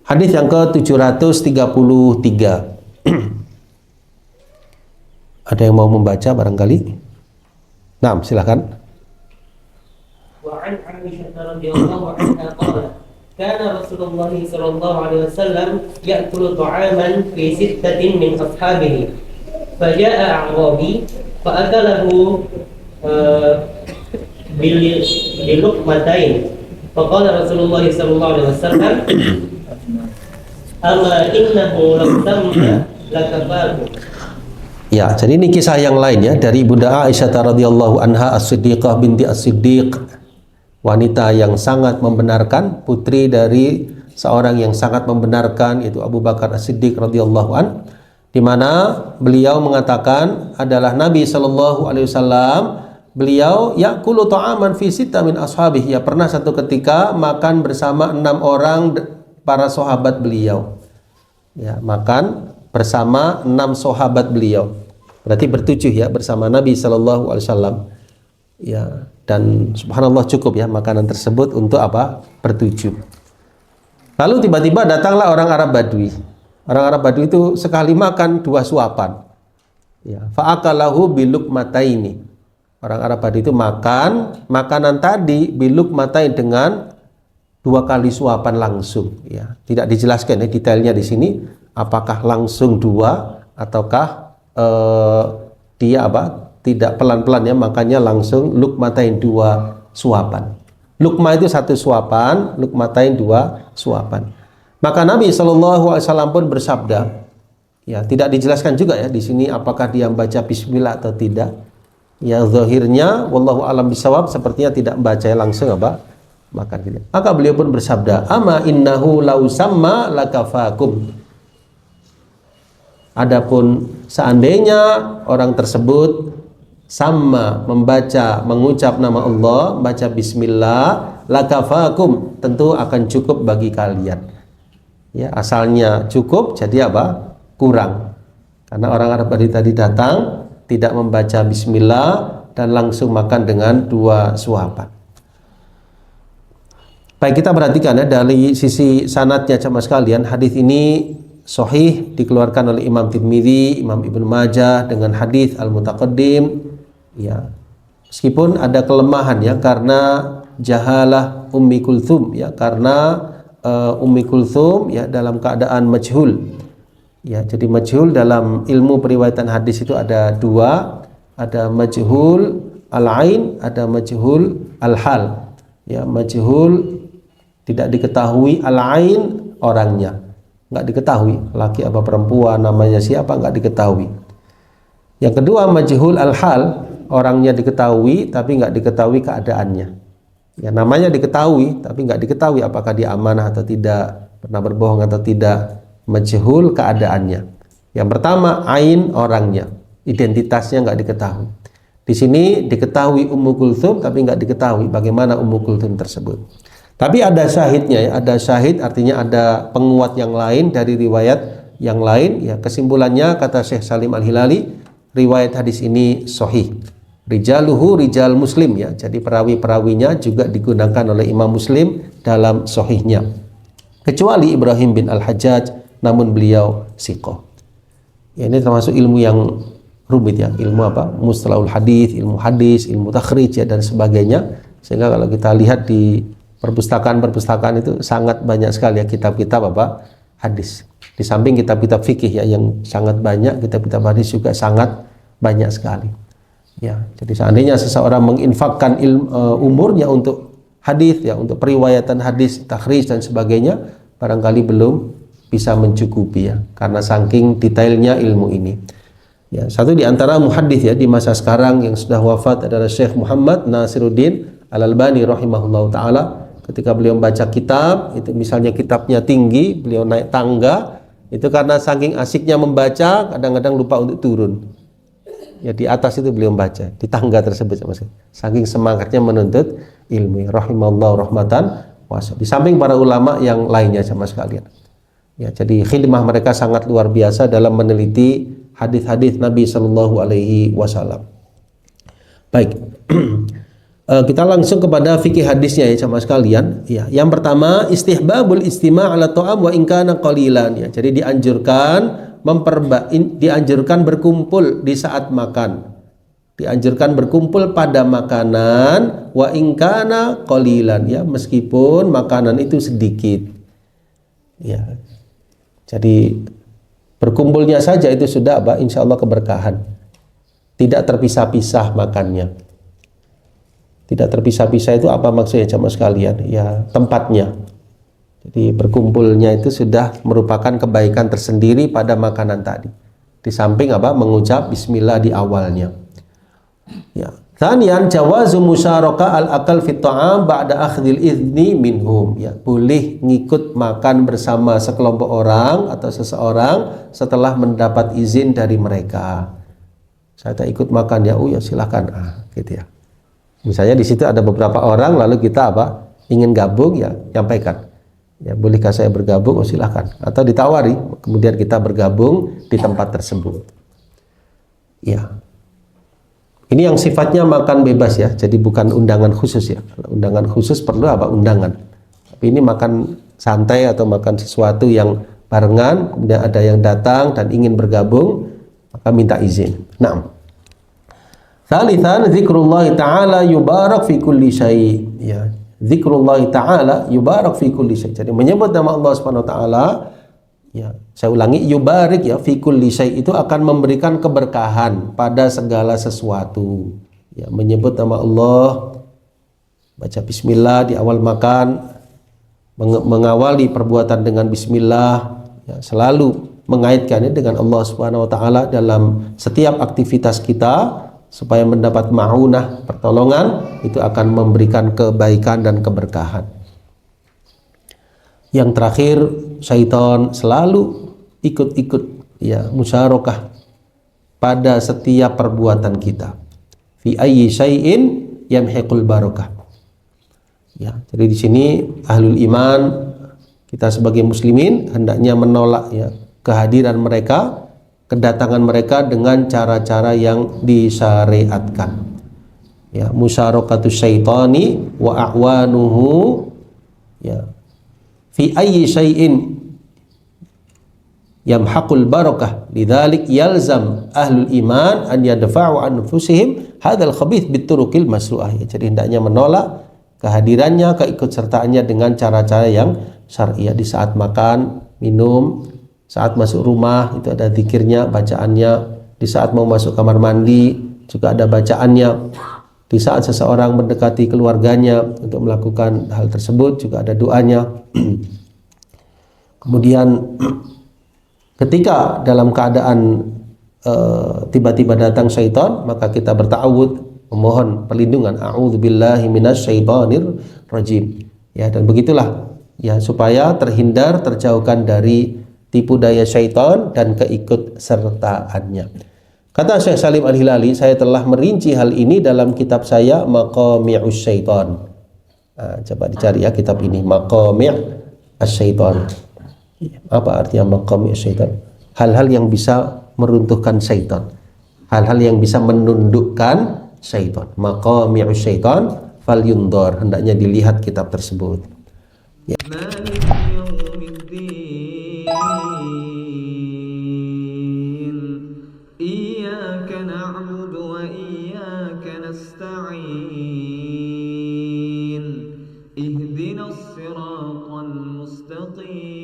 Hadis yang ke-733. Ada yang mau membaca barangkali? Nah, silakan. وعن عائشة رضي الله عنها قالت كان رسول الله صلى الله عليه وسلم يأكل طعاما في ستة من أصحابه فجاء أعرابي فأكله بلقمتين فقال رسول الله صلى الله عليه وسلم أما إنه لو سمى لكفاكم. Ya, jadi ini kisah yang lain ya dari Bunda Aisyah radhiyallahu anha As-Siddiqah binti As-Siddiq, wanita yang sangat membenarkan, putri dari seorang yang sangat membenarkan, yaitu Abu Bakar As-Siddiq radhiyallahu an, di mana beliau mengatakan adalah Nabi sallallahu alaihi wasallam, beliau ya'kulu ta'aman fi sitta min ashabihi, ya pernah satu ketika makan bersama 6 orang para sahabat beliau. Ya, makan bersama 6 sahabat beliau. Berarti bertujuh ya bersama Nabi sallallahu alaihi wasallam. Ya, dan subhanallah cukup ya makanan tersebut untuk apa? Bertujuh. Lalu tiba-tiba datanglah orang Arab Badui. Orang Arab Badui itu sekali makan 2 suapan. Ya, fa'akalahu bilukmataini. Orang Arab Badui itu makan makanan tadi bilukmatain dengan 2 kali suapan langsung. Ya, tidak dijelaskan ya detailnya di sini. Apakah langsung 2 ataukah dia apa? Tidak pelan-pelan ya, makanya langsung lukmatain 2 suapan. Lukma itu 1 suapan, lukmatain 2 suapan. Maka Nabi Shallallahu Alaihi Wasallam pun bersabda, ya tidak dijelaskan juga ya di sini apakah dia membaca Bismillah atau tidak. Ya zahirnya, wallahu alam bisawab, sepertinya tidak membaca langsung apa makan gitu. Maka beliau pun bersabda, ama innahu lau samma lakafakum. Adapun seandainya orang tersebut sama mengucap nama Allah, membaca bismillah, lakafakum, tentu akan cukup bagi kalian. Ya, asalnya cukup jadi apa? Kurang. Karena orang Arab tadi datang tidak membaca bismillah dan langsung makan dengan 2 suapan. Baik, kita perhatikan ya dari sisi sanadnya jamaah sekalian, hadis ini sahih, dikeluarkan oleh Imam Tirmidzi, Imam Ibnu Majah dengan hadis al-mutaqaddim. Ya, meskipun ada kelemahan ya karena jahalah Ummi Kulthum ya, karena Ummi Kulthum ya dalam keadaan majhul. Ya, jadi majhul dalam ilmu periwayatan hadis itu ada 2, ada majhul al-ain, ada majhul al-hal. Ya, majhul tidak diketahui, al-ain orangnya nggak diketahui, laki apa perempuan, namanya siapa nggak diketahui. Yang kedua majhul al-hal, orangnya diketahui tapi nggak diketahui keadaannya. Ya, namanya diketahui tapi nggak diketahui apakah dia amanah atau tidak, pernah berbohong atau tidak. Majhul keadaannya. Yang pertama ain, orangnya, identitasnya nggak diketahui. Di sini diketahui Ummu Kulthum tapi nggak diketahui bagaimana Ummu Kulthum tersebut. Tapi ada syahidnya ya, ada syahid artinya ada penguat yang lain dari riwayat yang lain ya. Kesimpulannya kata Syekh Salim Al-Hilali, riwayat hadis ini sahih. Rijaluhu rijal Muslim ya. Jadi perawi-perawinya juga digunakan oleh Imam Muslim dalam sahihnya. Kecuali Ibrahim bin Al-Hajjaj, namun beliau siqah. Ya, ini termasuk ilmu yang rumit ya, ilmu apa? Mustalahul hadis, ilmu hadis, ilmu takhrij ya dan sebagainya. Sehingga kalau kita lihat di perpustakaan itu sangat banyak sekali ya kitab-kitab apa hadis. Di samping kitab-kitab fikih ya yang sangat banyak, kitab-kitab hadis juga sangat banyak sekali. Ya, jadi seandainya seseorang menginfakkan umurnya untuk hadis ya, untuk periwayatan hadis, takhrij dan sebagainya, barangkali belum bisa mencukupi ya, karena saking detailnya ilmu ini. Ya, satu di antara muhaddits ya di masa sekarang yang sudah wafat adalah Syekh Muhammad Nasiruddin Al-Albani rahimahullahu taala. Ketika beliau membaca kitab, itu misalnya kitabnya tinggi, beliau naik tangga, itu karena saking asiknya membaca, kadang-kadang lupa untuk turun. Ya di atas itu beliau membaca, di tangga tersebut, saking semangatnya menuntut ilmu. Rahimahullah rahmatan wasi'ah. Di samping para ulama yang lainnya sama sekalian. Ya, jadi khidmah mereka sangat luar biasa dalam meneliti hadis-hadis Nabi Shallallahu Alaihi Wasallam. Baik. Kita langsung kepada fikih hadisnya ya sama sekalian. Ya, yang pertama istihbabul istima' ala ta'am wa in kana qalilan ya. Jadi dianjurkan berkumpul di saat makan. Dianjurkan berkumpul pada makanan wa in kana qalilan ya, meskipun makanan itu sedikit. Ya. Jadi berkumpulnya saja itu sudah insyaallah keberkahan. Tidak terpisah-pisah makannya. Tidak terpisah-pisah itu apa maksudnya jamaah sekalian? Ya, tempatnya. Jadi berkumpulnya itu sudah merupakan kebaikan tersendiri pada makanan tadi. Di samping mengucap bismillah di awalnya. Ya. Tsaniyan jawazu musyaraka al-akal fit ta'am ba'da akhdhil idzni minhum. Ya, boleh ngikut makan bersama sekelompok orang atau seseorang setelah mendapat izin dari mereka. Saya tak ikut makan ya, ya silakan. Gitu ya. Misalnya di situ ada beberapa orang, lalu kita ingin gabung ya, nyampaikan. Ya, bolehkah saya bergabung? Oh silahkan. Atau ditawari, kemudian kita bergabung di tempat tersebut. Ya. Ini yang sifatnya makan bebas ya, jadi bukan undangan khusus ya. Kalau undangan khusus perlu undangan. Tapi ini makan santai atau makan sesuatu yang barengan, kemudian ada yang datang dan ingin bergabung, maka minta izin. Nah. Tsalitsan zikrullah ta'ala yubarak fi kulli syai. Ya, zikrullah ta'ala yubarak fi kulli syai. Jadi menyebut nama Allah Subhanahu wa taala, ya, saya ulangi, yubarik ya fi kulli syai itu akan memberikan keberkahan pada segala sesuatu. Ya, menyebut nama Allah, baca bismillah di awal makan, mengawali perbuatan dengan bismillah, ya, selalu mengaitkannya dengan Allah Subhanahu wa taala dalam setiap aktivitas kita supaya mendapat ma'unah, pertolongan, itu akan memberikan kebaikan dan keberkahan. Yang terakhir, syaitan selalu ikut-ikut ya, musyarakah pada setiap perbuatan kita. Fi ayyi syai'in yamhiqul barakah. Ya, jadi di sini ahlul iman, kita sebagai muslimin hendaknya menolak ya kehadiran mereka, kedatangan mereka dengan cara-cara yang disyariatkan. Ya, musyarakatu syaitani wa a'wanuhu ya fi ayyi syai'in yamhaqul barakah lidzalik yalzam ahlul iman an yadfa'u an anfusihim hadzal khabith bituruqil masru'ah. Ya, jadi hendaknya menolak kehadirannya, keikutsertaannya dengan cara-cara yang syar'i. Di saat makan, minum, saat masuk rumah itu ada zikirnya, bacaannya. Di saat mau masuk kamar mandi juga ada bacaannya. Di saat seseorang mendekati keluarganya untuk melakukan hal tersebut juga ada doanya. Kemudian ketika dalam keadaan tiba-tiba datang syaitan, maka kita berta'awud, memohon perlindungan, a'udzubillahi minasyaitonir rajim. Ya, dan begitulah ya, supaya terhindar, terjauhkan dari tipu daya syaitan dan keikutsertaannya. Kata Syekh Salim Al-Hilali, saya telah merinci hal ini dalam kitab saya Maqami'us Syaitan. Coba dicari ya kitab ini, Maqami' Asy-Syaitan. Apa artinya Maqami'us Syaitan? Hal-hal yang bisa meruntuhkan syaitan, hal-hal yang bisa menundukkan syaitan. Maqami'us Syaitan falyundor, hendaknya dilihat kitab tersebut. Ya. اهدنا الصراط المستقيم